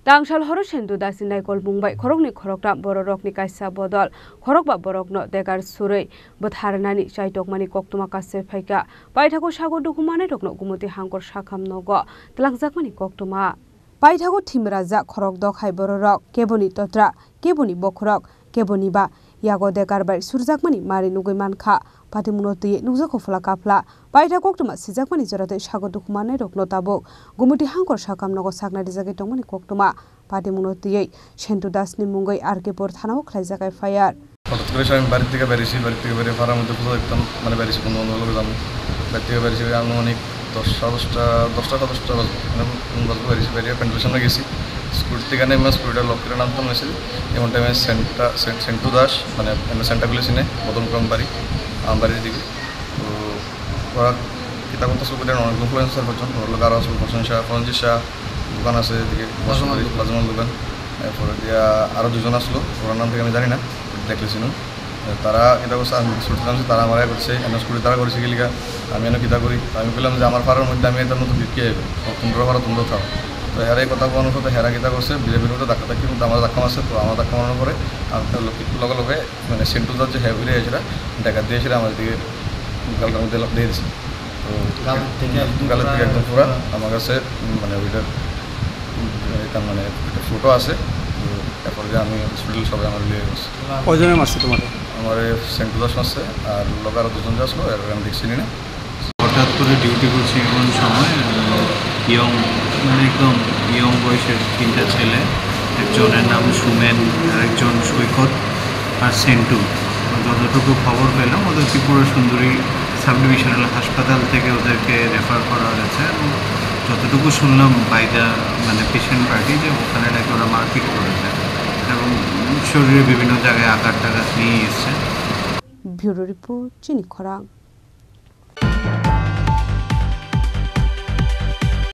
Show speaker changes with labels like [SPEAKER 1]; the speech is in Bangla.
[SPEAKER 1] Tangshal horo sendu dasinai kol mungbai khorokni khorokta bororokni kaisa bodol khorokba borokno degar surei botharnani chaitokmani koktuma kasse phaika paithako sago dukumane rokno gumuti hangkor sakham nogo tlangjakmani koktuma paithako thimraja khorok dokhai bororok keboni totra keboni bokhorok keboni ba yago degar bai surjakmani mari nugui mankha patimunoti nujako phla kapla paitha koktuma sijakmani jorate sago dukumane rokno tabo gumuti hangkor sakam nogo sakna dijage tongmani koktuma patimunoti sentu dasni mungai arke por thanao khlaijakai fire
[SPEAKER 2] হঠাৎ করে আমি বাড়ি থেকে বেরিয়ে ফারার মধ্যে পুরো একদম মানে বেরিয়েছি বন্ধু বান্ধব যাবো বাড়ি থেকে বেরিয়েছি আনুমানিক 10টা বাজে বেরিয়ে প্যান্টের সামনে গেছি স্কুল থেকে নেমে স্কুলটা লক করে নামতাম এসে এমন টাইমে সেন্টু দাস মানে সেন্টা খুলেছিনে মদন বাড়ি আমার বাড়ির দিকে তো ওরা কিতাব তো শুরু করে অনেক ইনফ্লুয়েন্সার করছেন ওর লোক আরও আসল ফরঞ্জিত শাহ দোকান আছে এদিকে প্লাজমার দোকান এরপরে দিয়া আরও দুজন আসলো ওর নাম থেকে আমি জানি না দেখলেছিলাম তারা কিতা করছে আমি ছুটতে নামছি তারা আমার করছে এনে স্কুলে তারা করেছে গেলিকা আমি এনে কিতা করি আমি বললাম যে আমার পাড়ার মধ্যে আমি এটার মতো বিক্রি হবে তোমরা পাড়া তোমরা থাও তো হেরা এই কথা বলার মতো হেরা কিতা করছে বিজেপির মধ্যে ধাক্কা থাকি কিন্তু আমার ধাক্কা মারছে তো আমার ধাক্কা মারানোর পরে লগে লগে মানে সেন্টুদার যে হ্যাভিরে এসেরা দেখা দিয়েছিল আমার দিকে গালটার মধ্যে দিয়ে দিয়েছে তো গালের থেকে একদম পুরা আমার কাছে মানে ওইটার মানে একটা ফটো আছে তারপরে যে আমি হসপিটাল সবাই আমার লিয়ে গেছি
[SPEAKER 3] কয়জনে মারছে তোমার
[SPEAKER 2] আমার সেন্টুদাস মারছে আর লোক আরও দুজন যে আসলো আমি দেখছি না
[SPEAKER 4] হঠাৎ করে ডিউটি করছি এমন সময় ইয়ং মানে একদম ইয়ং বয়সের 3টা ছেলে একজনের নাম সুমেন আর একজন সৈকত আর সেন্টু যতটুকু খবর পেলাম ওদের ত্রিপুরা সুন্দরী সাব ডিভিশনাল হাসপাতাল থেকে ওদেরকে রেফার করা হয়েছে এবং যতটুকু শুনলাম বাইদা মানে পেশেন্ট পার্টি যে ওখানে নাকি ওরা মারপিট করেছে এবং শরীরে বিভিন্ন জায়গায় আঘাত টাঘাত নিয়ে এসছে।
[SPEAKER 1] ব্যুরো রিপোর্ট চিনি খরাং।